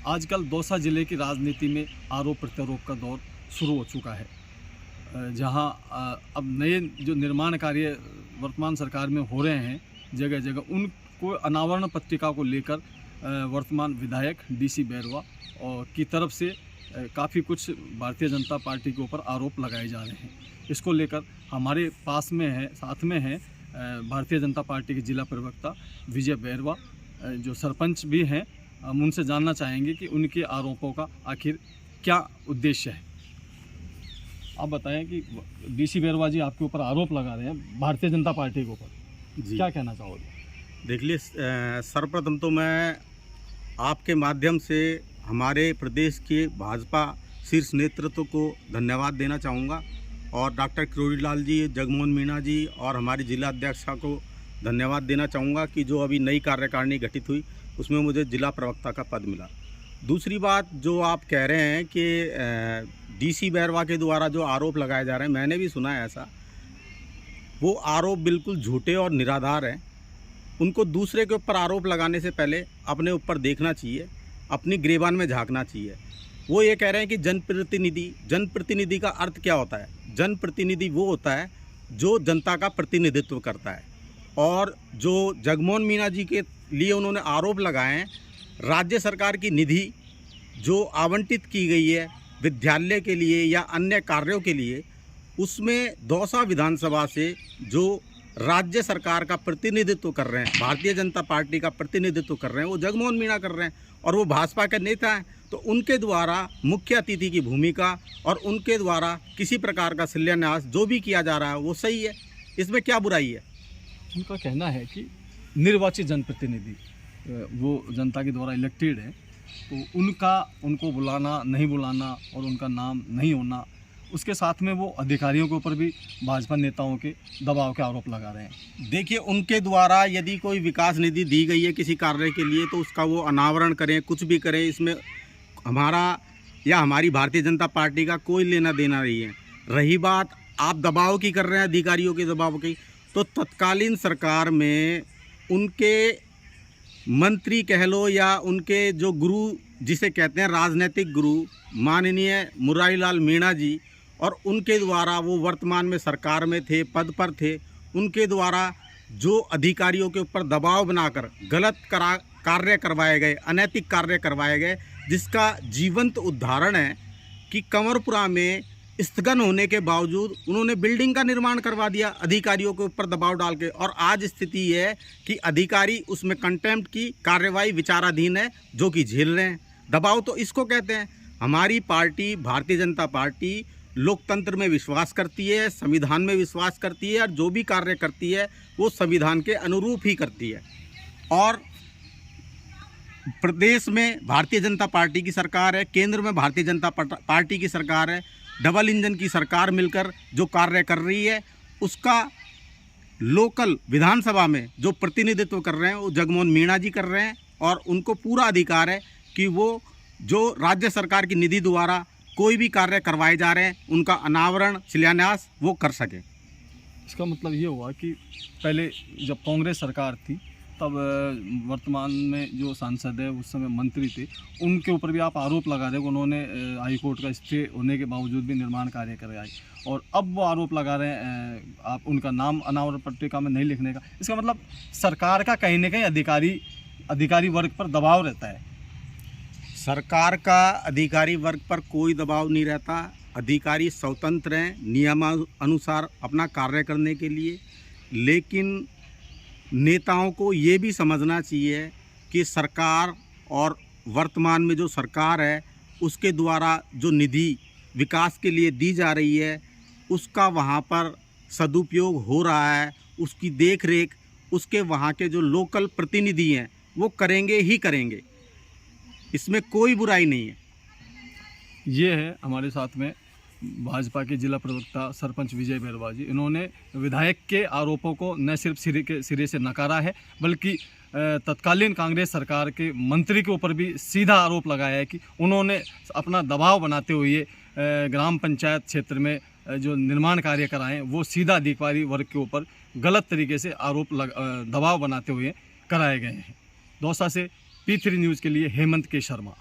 आजकल दौसा ज़िले की राजनीति में आरोप प्रत्यारोप का दौर शुरू हो चुका है, जहां अब नए जो निर्माण कार्य वर्तमान सरकार में हो रहे हैं जगह जगह, उनको अनावरण पत्रिका को लेकर वर्तमान विधायक डीसी बैरवा और की तरफ से काफ़ी कुछ भारतीय जनता पार्टी के ऊपर आरोप लगाए जा रहे हैं। इसको लेकर हमारे पास में है, साथ में है भारतीय जनता पार्टी के जिला प्रवक्ता विजय बैरवा, जो सरपंच भी हैं। हम उनसे जानना चाहेंगे कि उनके आरोपों का आखिर क्या उद्देश्य है। आप बताएं कि डीसी बैरवा जी आपके ऊपर आरोप लगा रहे हैं भारतीय जनता पार्टी के ऊपर, क्या कहना चाहोगे? देखिए, सर्वप्रथम तो मैं आपके माध्यम से हमारे प्रदेश के भाजपा शीर्ष नेतृत्व को धन्यवाद देना चाहूँगा और डॉक्टर किरोड़ी लाल जी, जगमोहन मीणा जी और हमारी जिला अध्यक्षा को धन्यवाद देना चाहूँगा कि जो अभी नई कार्यकारिणी गठित हुई उसमें मुझे जिला प्रवक्ता का पद मिला। दूसरी बात, जो आप कह रहे हैं कि डीसी बैरवा के द्वारा जो आरोप लगाए जा रहे हैं, मैंने भी सुना है ऐसा। वो आरोप बिल्कुल झूठे और निराधार हैं। उनको दूसरे के ऊपर आरोप लगाने से पहले अपने ऊपर देखना चाहिए, अपनी गिरेबान में झांकना चाहिए। वो ये कह रहे हैं कि जनप्रतिनिधि का अर्थ क्या होता है? जनप्रतिनिधि वो होता है जो जनता का प्रतिनिधित्व करता है। और जो जगमोहन मीणा जी के लिए उन्होंने आरोप लगाए हैं, राज्य सरकार की निधि जो आवंटित की गई है विद्यालय के लिए या अन्य कार्यों के लिए, उसमें दौसा विधानसभा से जो राज्य सरकार का प्रतिनिधित्व कर रहे हैं, भारतीय जनता पार्टी का प्रतिनिधित्व कर रहे हैं, वो जगमोहन मीणा कर रहे हैं और वो भाजपा के नेता हैं। तो उनके द्वारा मुख्य अतिथि की भूमिका और उनके द्वारा किसी प्रकार का शिलान्यास जो भी किया जा रहा है वो सही है, इसमें क्या बुराई है? उनका कहना है कि निर्वाचित जनप्रतिनिधि वो जनता के द्वारा इलेक्टेड है, तो उनको बुलाना नहीं बुलाना और उनका नाम नहीं होना, उसके साथ में वो अधिकारियों के ऊपर भी भाजपा नेताओं के दबाव के आरोप लगा रहे हैं। देखिए, उनके द्वारा यदि कोई विकास निधि दी गई है किसी कार्य के लिए तो उसका वो अनावरण करें, कुछ भी करें, इसमें हमारा या हमारी भारतीय जनता पार्टी का कोई लेना देना नहीं है। रही बात आप दबाव की कर रहे हैं, अधिकारियों के दबाव की, तो तत्कालीन सरकार में उनके मंत्री कह लो या उनके जो गुरु जिसे कहते हैं राजनीतिक गुरु, माननीय मुरारी लाल मीणा जी, और उनके द्वारा वो वर्तमान में सरकार में थे, पद पर थे, उनके द्वारा जो अधिकारियों के ऊपर दबाव बनाकर गलत कार्य करवाए गए, अनैतिक कार्य करवाए गए, जिसका जीवंत उदाहरण है कि कंवरपुरा में स्थगन होने के बावजूद उन्होंने बिल्डिंग का निर्माण करवा दिया अधिकारियों के ऊपर दबाव डाल के। और आज स्थिति ये है कि अधिकारी उसमें कंटेम्प्ट की कार्रवाई विचाराधीन है, जो कि झेल रहे हैं। दबाव तो इसको कहते हैं। हमारी पार्टी भारतीय जनता पार्टी लोकतंत्र में विश्वास करती है, संविधान में विश्वास करती है और जो भी कार्य करती है वो संविधान के अनुरूप ही करती है। और प्रदेश में भारतीय जनता पार्टी की सरकार है, केंद्र में भारतीय जनता पार्टी की सरकार है, डबल इंजन की सरकार मिलकर जो कार्य कर रही है, उसका लोकल विधानसभा में जो प्रतिनिधित्व कर रहे हैं वो जगमोहन मीणा जी कर रहे हैं। और उनको पूरा अधिकार है कि वो जो राज्य सरकार की निधि द्वारा कोई भी कार्य करवाए जा रहे हैं उनका अनावरण, शिलान्यास वो कर सके। इसका मतलब ये हुआ कि पहले जब कांग्रेस सरकार थी तब वर्तमान में जो सांसद है, उस समय मंत्री थे, उनके ऊपर भी आप आरोप लगा रहे हैं। उन्होंने हाई कोर्ट का स्टे होने के बावजूद भी निर्माण कार्य करवाए और अब वो आरोप लगा रहे हैं आप उनका नाम अनावरण पत्रिका में नहीं लिखने का। इसका मतलब सरकार का कहीं ना कहीं अधिकारी वर्ग पर दबाव रहता है। सरकार का अधिकारी वर्ग पर कोई दबाव नहीं रहता। अधिकारी स्वतंत्र हैं नियमानुसार अपना कार्य करने के लिए, लेकिन नेताओं को ये भी समझना चाहिए कि सरकार और वर्तमान में जो सरकार है उसके द्वारा जो निधि विकास के लिए दी जा रही है उसका वहाँ पर सदुपयोग हो रहा है, उसकी देखरेख उसके वहाँ के जो लोकल प्रतिनिधि हैं वो करेंगे ही करेंगे, इसमें कोई बुराई नहीं है। ये है हमारे साथ में भाजपा के जिला प्रवक्ता सरपंच विजय बैरवा जी। इन्होंने विधायक के आरोपों को न सिर्फ सिरे से नकारा है, बल्कि तत्कालीन कांग्रेस सरकार के मंत्री के ऊपर भी सीधा आरोप लगाया है कि उन्होंने अपना दबाव बनाते हुए ग्राम पंचायत क्षेत्र में जो निर्माण कार्य कराएं वो सीधा अधिकारी वर्ग के ऊपर गलत तरीके से दबाव बनाते हुए कराए गए हैं। दौसा से P3 न्यूज़ के लिए हेमंत के शर्मा।